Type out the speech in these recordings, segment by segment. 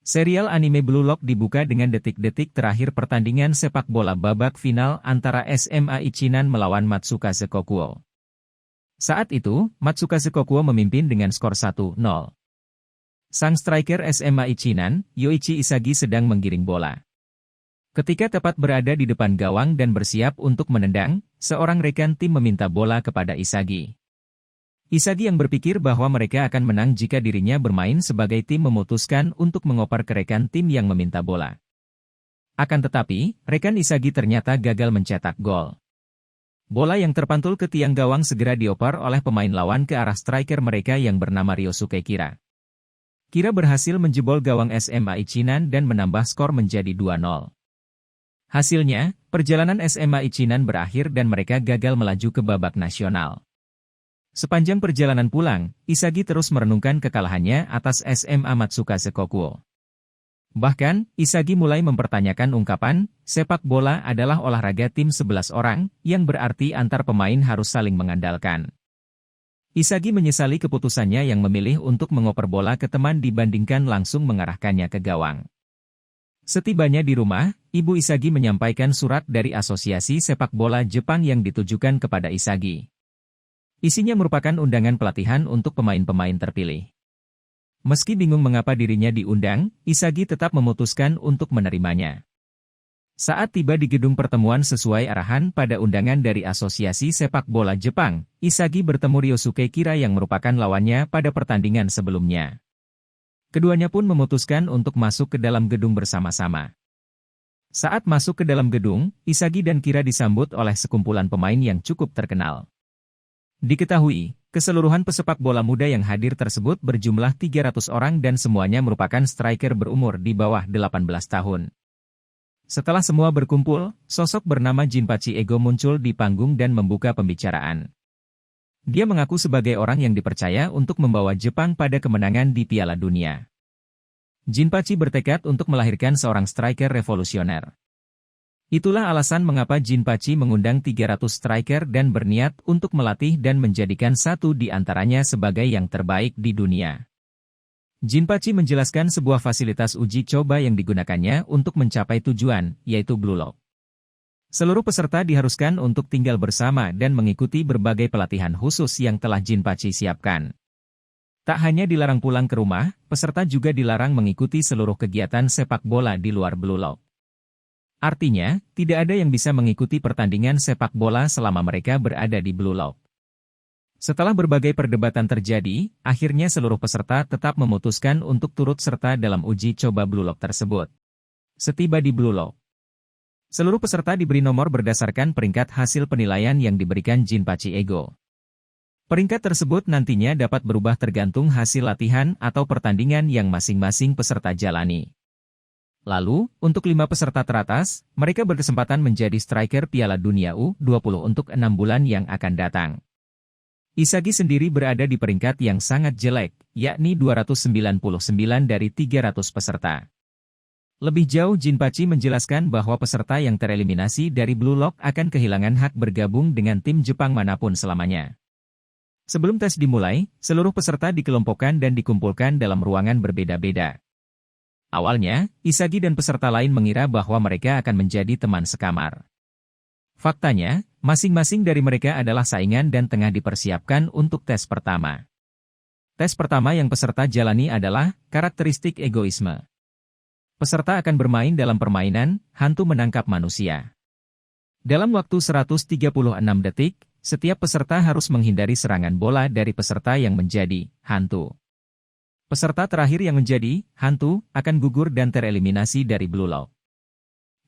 Serial anime Blue Lock dibuka dengan detik-detik terakhir pertandingan sepak bola babak final antara SMA Ichinan melawan Matsukase Kokuo. Saat itu, Matsukase Kokuo memimpin dengan skor 1-0. Sang striker SMA Ichinan, Yoichi Isagi sedang menggiring bola. Ketika tepat berada di depan gawang dan bersiap untuk menendang, seorang rekan tim meminta bola kepada Isagi. Isagi yang berpikir bahwa mereka akan menang jika dirinya bermain sebagai tim memutuskan untuk mengoper ke rekan tim yang meminta bola. Akan tetapi, rekan Isagi ternyata gagal mencetak gol. Bola yang terpantul ke tiang gawang segera dioper oleh pemain lawan ke arah striker mereka yang bernama Ryosuke Kira. Kira berhasil menjebol gawang SMA Ichinan dan menambah skor menjadi 2-0. Hasilnya, perjalanan SMA Ichinan berakhir dan mereka gagal melaju ke babak nasional. Sepanjang perjalanan pulang, Isagi terus merenungkan kekalahannya atas SMA Matsukase Kokuo. Bahkan, Isagi mulai mempertanyakan ungkapan, sepak bola adalah olahraga tim 11 orang, yang berarti antar pemain harus saling mengandalkan. Isagi menyesali keputusannya yang memilih untuk mengoper bola ke teman dibandingkan langsung mengarahkannya ke gawang. Setibanya di rumah, ibu Isagi menyampaikan surat dari Asosiasi Sepak Bola Jepang yang ditujukan kepada Isagi. Isinya merupakan undangan pelatihan untuk pemain-pemain terpilih. Meski bingung mengapa dirinya diundang, Isagi tetap memutuskan untuk menerimanya. Saat tiba di gedung pertemuan sesuai arahan pada undangan dari Asosiasi Sepak Bola Jepang, Isagi bertemu Ryosuke Kira yang merupakan lawannya pada pertandingan sebelumnya. Keduanya pun memutuskan untuk masuk ke dalam gedung bersama-sama. Saat masuk ke dalam gedung, Isagi dan Kira disambut oleh sekumpulan pemain yang cukup terkenal. Diketahui, keseluruhan pesepak bola muda yang hadir tersebut berjumlah 300 orang dan semuanya merupakan striker berumur di bawah 18 tahun. Setelah semua berkumpul, sosok bernama Jinpachi Ego muncul di panggung dan membuka pembicaraan. Dia mengaku sebagai orang yang dipercaya untuk membawa Jepang pada kemenangan di Piala Dunia. Jinpachi bertekad untuk melahirkan seorang striker revolusioner. Itulah alasan mengapa Jinpachi mengundang 300 striker dan berniat untuk melatih dan menjadikan satu di antaranya sebagai yang terbaik di dunia. Jinpachi menjelaskan sebuah fasilitas uji coba yang digunakannya untuk mencapai tujuan, yaitu Blue Lock. Seluruh peserta diharuskan untuk tinggal bersama dan mengikuti berbagai pelatihan khusus yang telah Jinpachi siapkan. Tak hanya dilarang pulang ke rumah, peserta juga dilarang mengikuti seluruh kegiatan sepak bola di luar Blue Lock. Artinya, tidak ada yang bisa mengikuti pertandingan sepak bola selama mereka berada di Blue Lock. Setelah berbagai perdebatan terjadi, akhirnya seluruh peserta tetap memutuskan untuk turut serta dalam uji coba Blue Lock tersebut. Setiba di Blue Lock, seluruh peserta diberi nomor berdasarkan peringkat hasil penilaian yang diberikan Jinpachi Ego. Peringkat tersebut nantinya dapat berubah tergantung hasil latihan atau pertandingan yang masing-masing peserta jalani. Lalu, untuk 5 peserta teratas, mereka berkesempatan menjadi striker Piala Dunia U20 untuk 6 bulan yang akan datang. Isagi sendiri berada di peringkat yang sangat jelek, yakni 299 dari 300 peserta. Lebih jauh Jinpachi menjelaskan bahwa peserta yang tereliminasi dari Blue Lock akan kehilangan hak bergabung dengan tim Jepang manapun selamanya. Sebelum tes dimulai, seluruh peserta dikelompokkan dan dikumpulkan dalam ruangan berbeda-beda. Awalnya, Isagi dan peserta lain mengira bahwa mereka akan menjadi teman sekamar. Faktanya, masing-masing dari mereka adalah saingan dan tengah dipersiapkan untuk tes pertama. Tes pertama yang peserta jalani adalah karakteristik egoisme. Peserta akan bermain dalam permainan hantu menangkap manusia. Dalam waktu 136 detik, setiap peserta harus menghindari serangan bola dari peserta yang menjadi hantu. Peserta terakhir yang menjadi hantu akan gugur dan tereliminasi dari Blue Lock.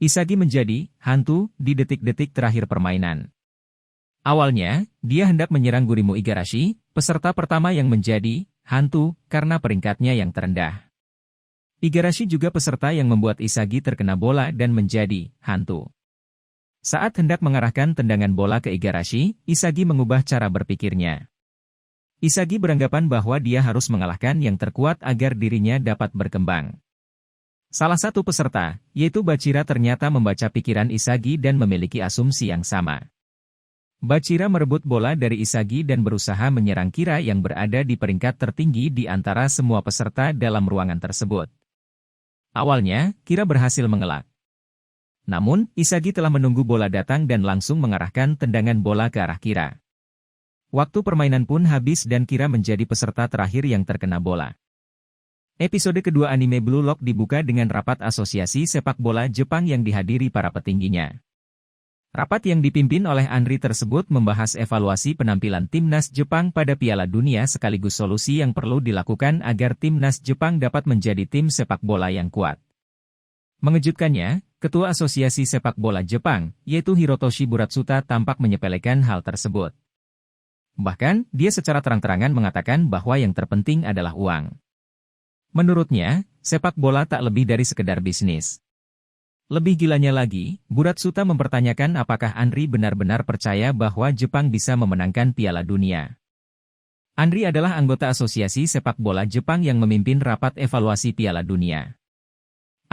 Isagi menjadi hantu di detik-detik terakhir permainan. Awalnya, dia hendak menyerang Gurimu Igarashi, peserta pertama yang menjadi hantu karena peringkatnya yang terendah. Igarashi juga peserta yang membuat Isagi terkena bola dan menjadi hantu. Saat hendak mengarahkan tendangan bola ke Igarashi, Isagi mengubah cara berpikirnya. Isagi beranggapan bahwa dia harus mengalahkan yang terkuat agar dirinya dapat berkembang. Salah satu peserta, yaitu Bachira ternyata membaca pikiran Isagi dan memiliki asumsi yang sama. Bachira merebut bola dari Isagi dan berusaha menyerang Kira yang berada di peringkat tertinggi di antara semua peserta dalam ruangan tersebut. Awalnya, Kira berhasil mengelak. Namun, Isagi telah menunggu bola datang dan langsung mengarahkan tendangan bola ke arah Kira. Waktu permainan pun habis dan Kira menjadi peserta terakhir yang terkena bola. Episode kedua anime Blue Lock dibuka dengan rapat Asosiasi Sepak Bola Jepang yang dihadiri para petingginya. Rapat yang dipimpin oleh Anri tersebut membahas evaluasi penampilan timnas Jepang pada Piala Dunia sekaligus solusi yang perlu dilakukan agar timnas Jepang dapat menjadi tim sepak bola yang kuat. Mengejutkannya, Ketua Asosiasi Sepak Bola Jepang, yaitu Hirotoshi Buratsuta tampak menyepelekan hal tersebut. Bahkan, dia secara terang-terangan mengatakan bahwa yang terpenting adalah uang. Menurutnya, sepak bola tak lebih dari sekedar bisnis. Lebih gilanya lagi, Buratsuta mempertanyakan apakah Anri benar-benar percaya bahwa Jepang bisa memenangkan Piala Dunia. Anri adalah anggota Asosiasi Sepak Bola Jepang yang memimpin rapat evaluasi Piala Dunia.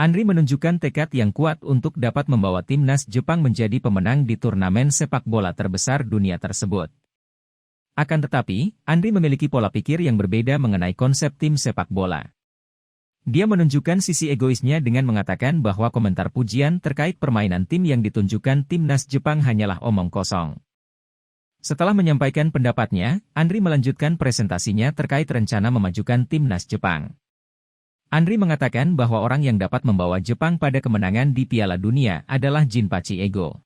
Anri menunjukkan tekad yang kuat untuk dapat membawa timnas Jepang menjadi pemenang di turnamen sepak bola terbesar dunia tersebut. Akan tetapi, Anri memiliki pola pikir yang berbeda mengenai konsep tim sepak bola. Dia menunjukkan sisi egoisnya dengan mengatakan bahwa komentar pujian terkait permainan tim yang ditunjukkan timnas Jepang hanyalah omong kosong. Setelah menyampaikan pendapatnya, Anri melanjutkan presentasinya terkait rencana memajukan timnas Jepang. Anri mengatakan bahwa orang yang dapat membawa Jepang pada kemenangan di Piala Dunia adalah Jinpachi Ego.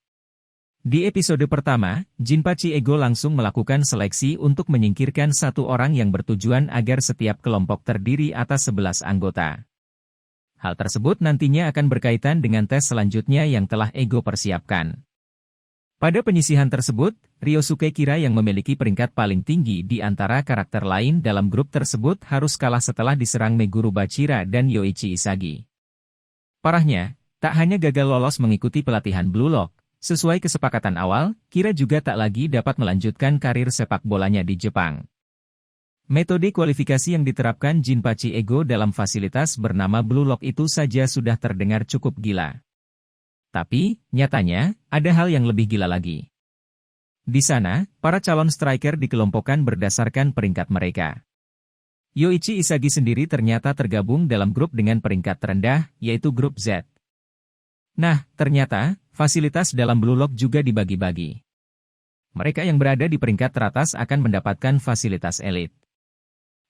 Di episode pertama, Jinpachi Ego langsung melakukan seleksi untuk menyingkirkan satu orang yang bertujuan agar setiap kelompok terdiri atas 11 anggota. Hal tersebut nantinya akan berkaitan dengan tes selanjutnya yang telah Ego persiapkan. Pada penyisihan tersebut, Ryosuke Kira yang memiliki peringkat paling tinggi di antara karakter lain dalam grup tersebut harus kalah setelah diserang Meguro Bachira dan Yoichi Isagi. Parahnya, tak hanya gagal lolos mengikuti pelatihan Blue Lock, sesuai kesepakatan awal, Kira juga tak lagi dapat melanjutkan karir sepak bolanya di Jepang. Metode kualifikasi yang diterapkan Jinpachi Ego dalam fasilitas bernama Blue Lock itu saja sudah terdengar cukup gila. Tapi, nyatanya, ada hal yang lebih gila lagi. Di sana, para calon striker dikelompokkan berdasarkan peringkat mereka. Yoichi Isagi sendiri ternyata tergabung dalam grup dengan peringkat terendah, yaitu grup Z. Nah, ternyata, fasilitas dalam Blue Lock juga dibagi-bagi. Mereka yang berada di peringkat teratas akan mendapatkan fasilitas elit.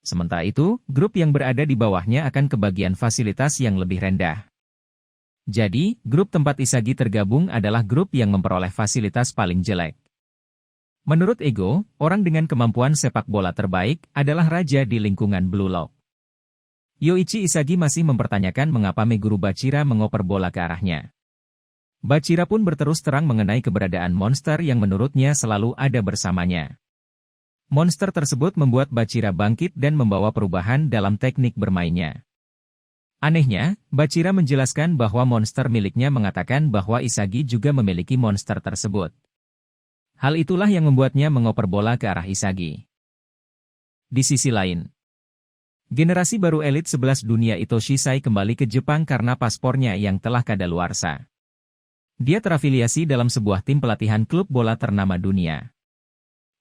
Sementara itu, grup yang berada di bawahnya akan kebagian fasilitas yang lebih rendah. Jadi, grup tempat Isagi tergabung adalah grup yang memperoleh fasilitas paling jelek. Menurut Ego, orang dengan kemampuan sepak bola terbaik adalah raja di lingkungan Blue Lock. Yoichi Isagi masih mempertanyakan mengapa Meguro Bachira mengoper bola ke arahnya. Bachira pun berterus terang mengenai keberadaan monster yang menurutnya selalu ada bersamanya. Monster tersebut membuat Bachira bangkit dan membawa perubahan dalam teknik bermainnya. Anehnya, Bachira menjelaskan bahwa monster miliknya mengatakan bahwa Isagi juga memiliki monster tersebut. Hal itulah yang membuatnya mengoper bola ke arah Isagi. Di sisi lain, generasi baru elit 11 dunia Itoshi Sai kembali ke Jepang karena paspornya yang telah kadaluarsa. Dia terafiliasi dalam sebuah tim pelatihan klub bola ternama dunia.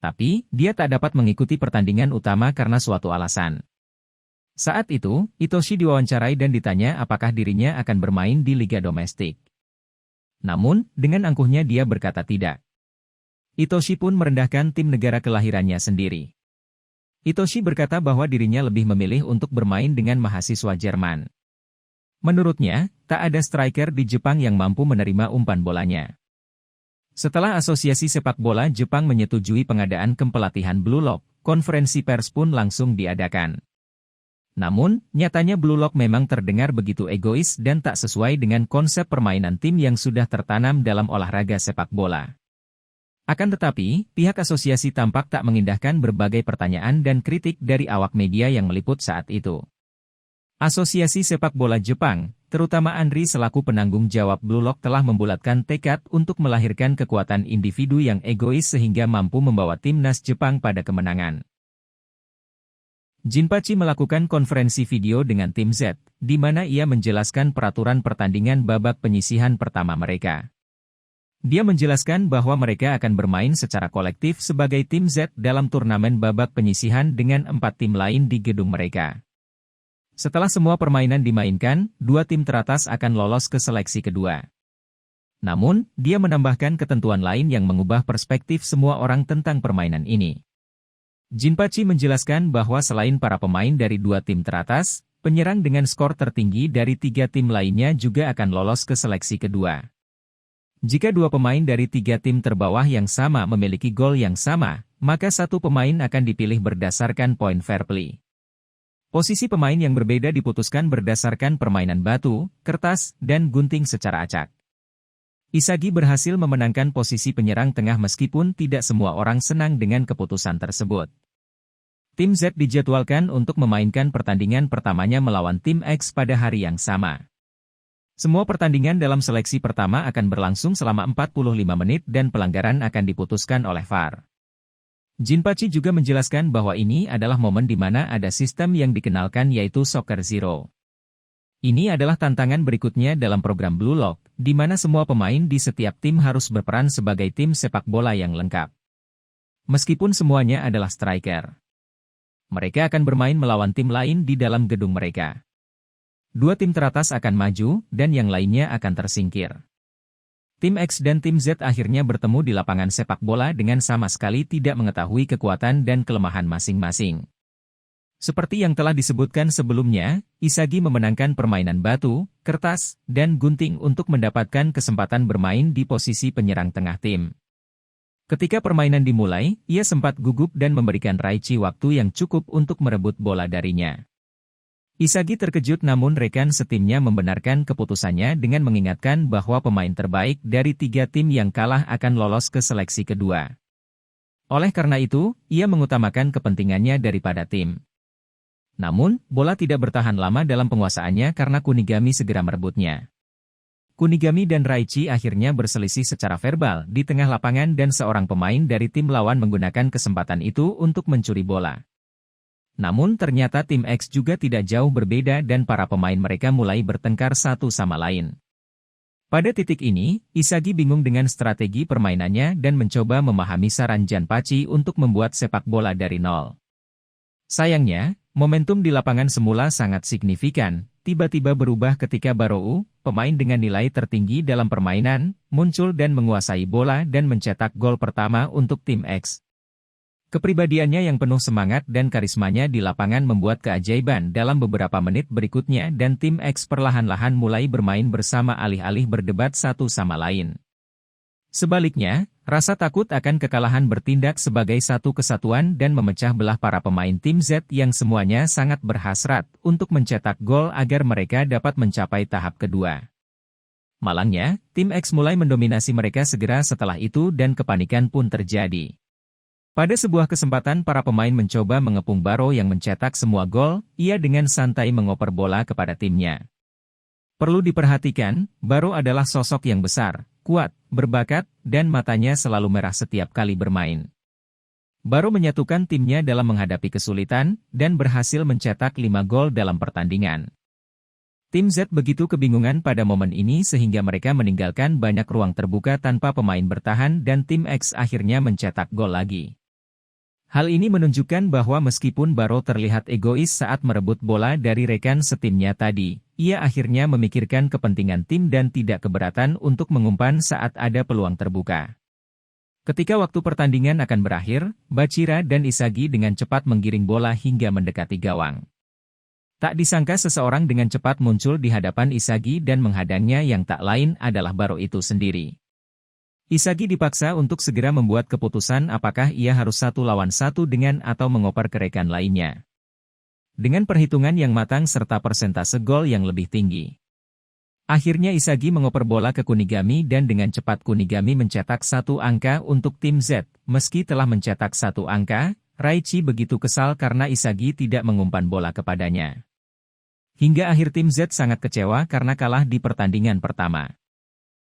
Tapi, dia tak dapat mengikuti pertandingan utama karena suatu alasan. Saat itu, Itoshi diwawancarai dan ditanya apakah dirinya akan bermain di liga domestik. Namun, dengan angkuhnya dia berkata tidak. Itoshi pun merendahkan tim negara kelahirannya sendiri. Itoshi berkata bahwa dirinya lebih memilih untuk bermain dengan mahasiswa Jerman. Menurutnya, tak ada striker di Jepang yang mampu menerima umpan bolanya. Setelah Asosiasi Sepak Bola Jepang menyetujui pengadaan camp pelatihan Blue Lock, konferensi pers pun langsung diadakan. Namun, nyatanya Blue Lock memang terdengar begitu egois dan tak sesuai dengan konsep permainan tim yang sudah tertanam dalam olahraga sepak bola. Akan tetapi, pihak asosiasi tampak tak mengindahkan berbagai pertanyaan dan kritik dari awak media yang meliput saat itu. Asosiasi Sepak Bola Jepang, terutama Anri selaku penanggung jawab Blue Lock telah membulatkan tekad untuk melahirkan kekuatan individu yang egois sehingga mampu membawa timnas Jepang pada kemenangan. Jinpachi melakukan konferensi video dengan tim Z, di mana ia menjelaskan peraturan pertandingan babak penyisihan pertama mereka. Dia menjelaskan bahwa mereka akan bermain secara kolektif sebagai tim Z dalam turnamen babak penyisihan dengan 4 tim lain di gedung mereka. Setelah semua permainan dimainkan, dua tim teratas akan lolos ke seleksi kedua. Namun, dia menambahkan ketentuan lain yang mengubah perspektif semua orang tentang permainan ini. Jinpachi menjelaskan bahwa selain para pemain dari dua tim teratas, penyerang dengan skor tertinggi dari tiga tim lainnya juga akan lolos ke seleksi kedua. Jika dua pemain dari tiga tim terbawah yang sama memiliki gol yang sama, maka satu pemain akan dipilih berdasarkan poin fair play. Posisi pemain yang berbeda diputuskan berdasarkan permainan batu, kertas, dan gunting secara acak. Isagi berhasil memenangkan posisi penyerang tengah meskipun tidak semua orang senang dengan keputusan tersebut. Tim Z dijadwalkan untuk memainkan pertandingan pertamanya melawan tim X pada hari yang sama. Semua pertandingan dalam seleksi pertama akan berlangsung selama 45 menit dan pelanggaran akan diputuskan oleh VAR. Jinpachi juga menjelaskan bahwa ini adalah momen di mana ada sistem yang dikenalkan yaitu Soccer Zero. Ini adalah tantangan berikutnya dalam program Blue Lock, di mana semua pemain di setiap tim harus berperan sebagai tim sepak bola yang lengkap. Meskipun semuanya adalah striker. Mereka akan bermain melawan tim lain di dalam gedung mereka. Dua tim teratas akan maju, dan yang lainnya akan tersingkir. Tim X dan tim Z akhirnya bertemu di lapangan sepak bola dengan sama sekali tidak mengetahui kekuatan dan kelemahan masing-masing. Seperti yang telah disebutkan sebelumnya, Isagi memenangkan permainan batu, kertas, dan gunting untuk mendapatkan kesempatan bermain di posisi penyerang tengah tim. Ketika permainan dimulai, ia sempat gugup dan memberikan Raichi waktu yang cukup untuk merebut bola darinya. Isagi terkejut namun rekan setimnya membenarkan keputusannya dengan mengingatkan bahwa pemain terbaik dari tiga tim yang kalah akan lolos ke seleksi kedua. Oleh karena itu, ia mengutamakan kepentingannya daripada tim. Namun, bola tidak bertahan lama dalam penguasaannya karena Kunigami segera merebutnya. Kunigami dan Raichi akhirnya berselisih secara verbal di tengah lapangan dan seorang pemain dari tim lawan menggunakan kesempatan itu untuk mencuri bola. Namun ternyata tim X juga tidak jauh berbeda dan para pemain mereka mulai bertengkar satu sama lain. Pada titik ini, Isagi bingung dengan strategi permainannya dan mencoba memahami saran Jinpachi untuk membuat sepak bola dari nol. Sayangnya, momentum di lapangan semula sangat signifikan, tiba-tiba berubah ketika Barou, pemain dengan nilai tertinggi dalam permainan, muncul dan menguasai bola dan mencetak gol pertama untuk tim X. Kepribadiannya yang penuh semangat dan karismanya di lapangan membuat keajaiban dalam beberapa menit berikutnya dan tim X perlahan-lahan mulai bermain bersama alih-alih berdebat satu sama lain. Sebaliknya, rasa takut akan kekalahan bertindak sebagai satu kesatuan dan memecah belah para pemain tim Z yang semuanya sangat berhasrat untuk mencetak gol agar mereka dapat mencapai tahap kedua. Malangnya, tim X mulai mendominasi mereka segera setelah itu dan kepanikan pun terjadi. Pada sebuah kesempatan para pemain mencoba mengepung Barou yang mencetak semua gol, ia dengan santai mengoper bola kepada timnya. Perlu diperhatikan, Barou adalah sosok yang besar, kuat, berbakat, dan matanya selalu merah setiap kali bermain. Barou menyatukan timnya dalam menghadapi kesulitan, dan berhasil mencetak 5 gol dalam pertandingan. Tim Z begitu kebingungan pada momen ini sehingga mereka meninggalkan banyak ruang terbuka tanpa pemain bertahan dan tim X akhirnya mencetak gol lagi. Hal ini menunjukkan bahwa meskipun Barou terlihat egois saat merebut bola dari rekan setimnya tadi, ia akhirnya memikirkan kepentingan tim dan tidak keberatan untuk mengumpan saat ada peluang terbuka. Ketika waktu pertandingan akan berakhir, Bachira dan Isagi dengan cepat menggiring bola hingga mendekati gawang. Tak disangka seseorang dengan cepat muncul di hadapan Isagi dan menghadangnya yang tak lain adalah Barou itu sendiri. Isagi dipaksa untuk segera membuat keputusan apakah ia harus 1 lawan 1 dengan atau mengoper ke rekan lainnya. Dengan perhitungan yang matang serta persentase gol yang lebih tinggi. Akhirnya Isagi mengoper bola ke Kunigami dan dengan cepat Kunigami mencetak 1 angka untuk tim Z. Meski telah mencetak 1 angka, Raichi begitu kesal karena Isagi tidak mengumpan bola kepadanya. Hingga akhir tim Z sangat kecewa karena kalah di pertandingan pertama.